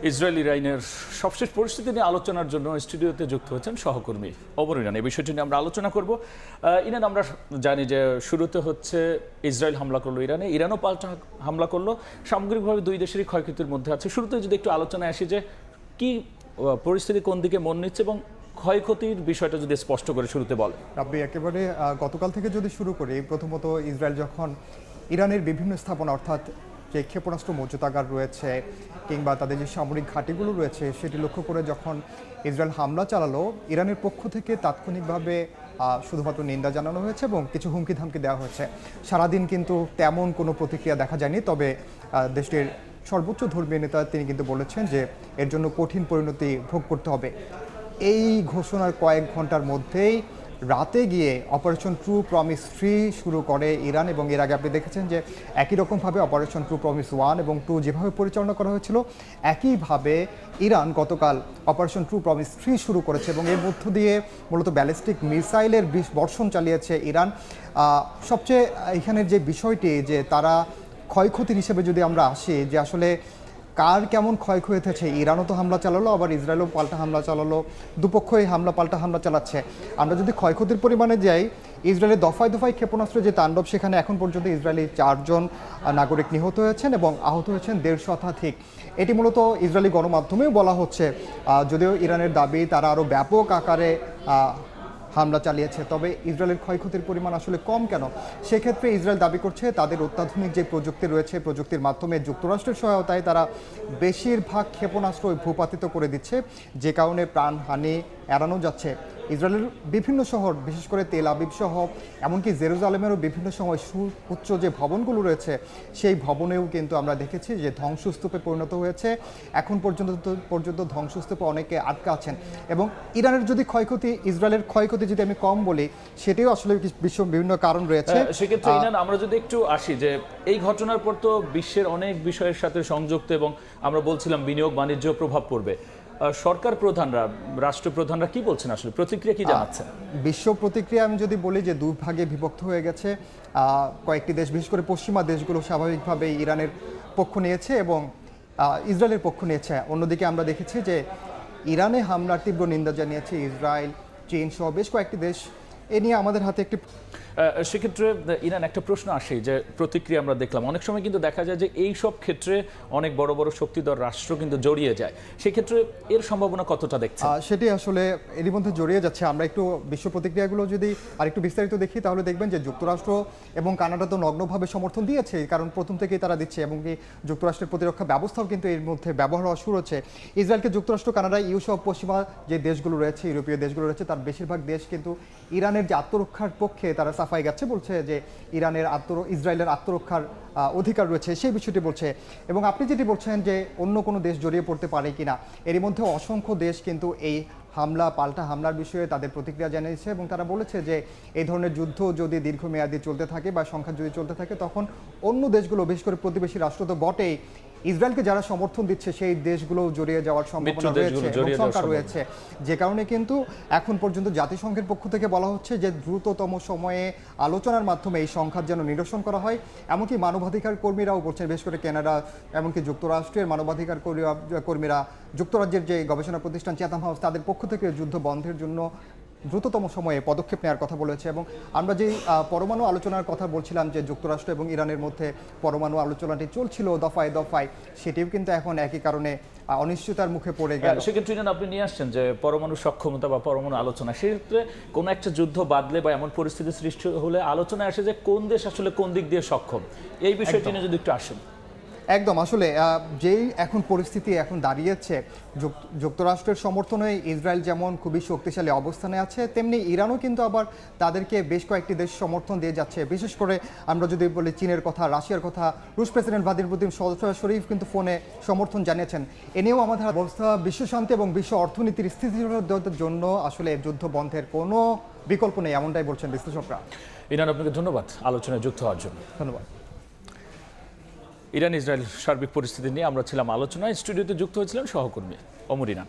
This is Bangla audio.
ইসরায়েল ইরানের সবশেষ পরিস্থিতি নিয়ে আলোচনার জন্য স্টুডিওতে যুক্ত হয়েছেন সহকর্মী ওমর ইরান। এই বিষয়টি নিয়ে আমরা আলোচনা করব। ইরান, আমরা জানি যে শুরুতে হচ্ছে ইসরায়েল হামলা করলো ইরানে, ইরানও পাল্টা হামলা করলো। সামগ্রিকভাবে দুই দেশেরই ক্ষয়ক্ষতির মধ্যে আছে। শুরুতে যদি একটু আলোচনায় আসি যে কি পরিস্থিতি কোন দিকে মন নিচ্ছে এবং ক্ষয়ক্ষতির বিষয়টা যদি স্পষ্ট করে শুরুতে বলে। আপনি একেবারে গতকাল থেকে যদি শুরু করি, প্রথমত ইসরায়েল যখন ইরানের বিভিন্ন স্থাপনা অর্থাৎ যে ক্ষেপণাস্ত্র মজুতাগার রয়েছে কিংবা তাদের যে সামরিক ঘাঁটিগুলো রয়েছে সেটি লক্ষ্য করে যখন ইসরায়েল হামলা চালালো, ইরানের পক্ষ থেকে তাৎক্ষণিকভাবে শুধুমাত্র নিন্দা জানানো হয়েছে এবং কিছু হুমকি ধামকি দেওয়া হয়েছে। সারাদিন কিন্তু তেমন কোনো প্রতিক্রিয়া দেখা যায়নি, তবে দেশটির সর্বোচ্চ ধর্মীয় নেতা তিনি কিন্তু বলেছেন যে এর জন্য কঠিন পরিণতি ভোগ করতে হবে। এই ঘোষণার কয়েক ঘন্টার মধ্যেই রাতে গিয়ে অপারেশন ট্রু প্রমিস 3 শুরু করে ইরান, এবং এর আগে আপনি দেখেছেন যে একই রকমভাবে অপারেশন ট্রু প্রমিস 1 এবং 2 যেভাবে পরিচালনা করা হয়েছিল, একইভাবে ইরান গতকাল অপারেশন ট্রু প্রমিস 3 শুরু করেছে এবং এর মধ্য দিয়ে মূলত ব্যালিস্টিক মিসাইলের বর্ষণ চালিয়েছে ইরান। সবচেয়ে এখানের যে বিষয়টি, যে তারা ক্ষয়ক্ষতির হিসেবে যদি আমরা আসি, যে আসলে কার কেমন ক্ষয়ক্ষতি হয়েছে, ইরানও তো হামলা চালালো, আবার ইসরায়েলও পাল্টা হামলা চালালো, দুপক্ষই পাল্টা হামলা চালাচ্ছে। আমরা যদি ক্ষয়ক্ষতির পরিমাণে যাই, ইসরায়েলের দফায় দফায় ক্ষেপণাস্ত্র যে তাণ্ডব, সেখানে এখন পর্যন্ত ইসরায়েলি 4 জন নাগরিক নিহত হয়েছেন এবং আহত হয়েছেন 150 শতাধিক। এটি মূলত ইসরায়েলি গণমাধ্যমেও বলা হচ্ছে, যদিও ইরানের দাবি তারা আরও ব্যাপক আকারে হামলা চালিয়েছে, তবে ইসরায়েলের ক্ষয়ক্ষতির পরিমাণ আসলে কম কেন? সেক্ষেত্রে ইসরায়েল দাবি করছে তাদের অত্যাধুনিক যে প্রযুক্তি রয়েছে, প্রযুক্তির মাধ্যমে যুক্তরাষ্ট্রের সহায়তায় তারা বেশিরভাগ ক্ষেপণাস্ত্র ভূপাতিত করে দিচ্ছে, যে কারণে প্রাণহানি এড়ানো যাচ্ছে। ইসরায়েলের বিভিন্ন শহর, বিশেষ করে তেল আবিব সহ এমনকি জেরুজালেমেরও বিভিন্ন সময় সুউচ্চ যে ভবনগুলো রয়েছে, সেই ভবনেও কিন্তু আমরা দেখেছি যে ধ্বংসস্তূপে পরিণত হয়েছে। এখন পর্যন্ত ধ্বংসস্তূপে অনেকে আটকা আছেন। এবং ইরানের যদি ক্ষয়ক্ষতি, ইসরায়েলের ক্ষয়ক্ষতি যদি আমি কম বলি, সেটিও আসলে বিভিন্ন কারণ রয়েছে। সেক্ষেত্রে আমরা যদি একটু আসি যে এই ঘটনার পর তো বিশ্বের অনেক বিষয়ের সাথে সংযুক্ত, এবং আমরা বলছিলাম বিনিয়োগ বাণিজ্য প্রভাব পড়বে। সরকার প্রধানরা, রাষ্ট্রপ্রধানরা কি বলছেন, আসলে প্রতিক্রিয়া কি জানাচ্ছেন? বিশ্ব প্রতিক্রিয়া আমি যদি বলি যে দুই ভাগে বিভক্ত হয়ে গেছে। কয়েকটি দেশ, বিশেষ করে পশ্চিমা দেশগুলো স্বাভাবিকভাবে ইরানের পক্ষ নিয়েছে এবং ইসরায়েলের পক্ষ নিয়েছে। অন্যদিকে আমরা দেখেছি যে ইরানে হামলার তীব্র নিন্দা জানিয়েছে ইসরায়েল, চীন সহ বেশ কয়েকটি দেশ। এ নিয়ে আমাদের হাতে একটি সেক্ষেত্রে ইরান একটা প্রশ্ন আসে যে প্রতিক্রিয়া আমরা দেখলাম, অনেক সময় কিন্তু দেখা যায় যে এই সব ক্ষেত্রে অনেক বড় বড় শক্তিধর রাষ্ট্র কিন্তু জড়িয়ে যায়। সেক্ষেত্রে এর সম্ভাবনা কতটা দেখছে? সেটি আসলে এরই মধ্যে জড়িয়ে যাচ্ছে। আমরা একটু বিশ্ব প্রতিক্রিয়াগুলো যদি আরেকটু বিস্তারিত দেখি, তাহলে দেখবেন যে যুক্তরাষ্ট্র এবং কানাডা তো নগ্নভাবে সমর্থন দিয়েছে, কারণ প্রথম থেকেই তারা দিচ্ছে, এবং কি যুক্তরাষ্ট্রের প্রতিরক্ষা ব্যবস্থাও কিন্তু এর মধ্যে ব্যবহার হওয়া শুরু হচ্ছে। ইসরায়েলকে যুক্তরাষ্ট্র, কানাডা, ইউ সহ পশ্চিমা যে দেশগুলো রয়েছে, ইউরোপীয় দেশগুলো রয়েছে, তার বেশিরভাগ দেশ কিন্তু ইরানের যে আত্মরক্ষার পক্ষে তারা সাফাই গাচ্ছে, বলছে যে ইসরায়েলের আত্মরক্ষার অধিকার রয়েছে, সেই বিষয়টি বলছে। এবং আপনি যেটি বলছেন যে অন্য কোনো দেশ জড়িয়ে পড়তে পারে কিনা, এরই মধ্যে অসংখ্য দেশ কিন্তু এই পাল্টা হামলার বিষয়ে তাদের প্রতিক্রিয়া জানিয়েছে এবং তারা বলেছে যে এই ধরনের যুদ্ধ যদি দীর্ঘমেয়াদী চলতে থাকে বা সংখ্যা যদি চলতে থাকে, তখন অন্য দেশগুলো, বিশেষ করে প্রতিবেশী রাষ্ট্র তো বটেই, ইসরায়েলকে যারা সমর্থন দিচ্ছে সেই দেশগুলো জড়িয়ে যাওয়ার সম্ভাবনা রয়েছে এবং শঙ্কা রয়েছে। যে কারণে কিন্তু এখন পর্যন্ত জাতিসংঘের পক্ষ থেকে বলা হচ্ছে যে দ্রুততম সময়ে আলোচনার মাধ্যমে এই সংখ্যার যেন নিরসন করা হয়। এমনকি মানবাধিকার কর্মীরাও বলছেন, বিশেষ করে কানাডা এমনকি যুক্তরাষ্ট্রের মানবাধিকার কর্মীরা, যুক্তরাজ্যের যে গবেষণা প্রতিষ্ঠান চ্যাথাম হাউস, তাদের পক্ষ থেকে যুদ্ধ বন্ধের জন্য দ্রুততম সময়ে পদক্ষেপ নেওয়ার কথা বলেছে। এবং আমরা যেই পরমাণু আলোচনার কথা বলছিলাম, যে যুক্তরাষ্ট্র এবং ইরানের মধ্যে পরমাণু আলোচনাটি চলছিল দফায় দফায়, সেটিও কিন্তু এখন একই কারণে অনিশ্চয়তার মুখে পড়ে গেল। সেক্ষেত্রে আপনি নিয়ে আসছেন যে পরমাণু সক্ষমতা বা পরমাণু আলোচনা, সেক্ষেত্রে কোনো একটা যুদ্ধ বাদলে বা এমন পরিস্থিতি সৃষ্টি হলে আলোচনায় আসে যে কোন দেশ আসলে কোন দিক দিয়ে সক্ষম, এই বিষয়টি নিয়ে যদি একটু আসেন। একদম, আসলে যেই এখন পরিস্থিতি এখন দাঁড়িয়েছে, যুক্তরাষ্ট্রের সমর্থনে ইসরায়েল যেমন খুবই শক্তিশালী অবস্থানে আছে, তেমনি ইরানও কিন্তু আবার তাদেরকে বেশ কয়েকটি দেশ সমর্থন দিয়ে যাচ্ছে। বিশেষ করে আমরা যদি বলি চীনের কথা, রাশিয়ার কথা, রুশ প্রেসিডেন্ট ভ্লাদিমির পুতিন সরাসরি কিন্তু ফোনে সমর্থন জানিয়েছেন। এ নিয়েও আমাদের অবস্থা, বিশ্বশান্তি এবং বিশ্ব অর্থনীতির স্থিতিশীলতার জন্য আসলে যুদ্ধ বন্ধের কোনো বিকল্প নেই, এমনটাই বলছেন বিশ্লেষকরা। ইরান, আপনাকে ধন্যবাদ আলোচনায় যুক্ত হওয়ার জন্য। ধন্যবাদ। ইরান ইসরায়েল সার্বিক পরিস্থিতি নিয়ে আমরা ছিলাম আলোচনায়। স্টুডিওতে যুক্ত হয়েছিলেন সহকর্মী ওমর ইরান।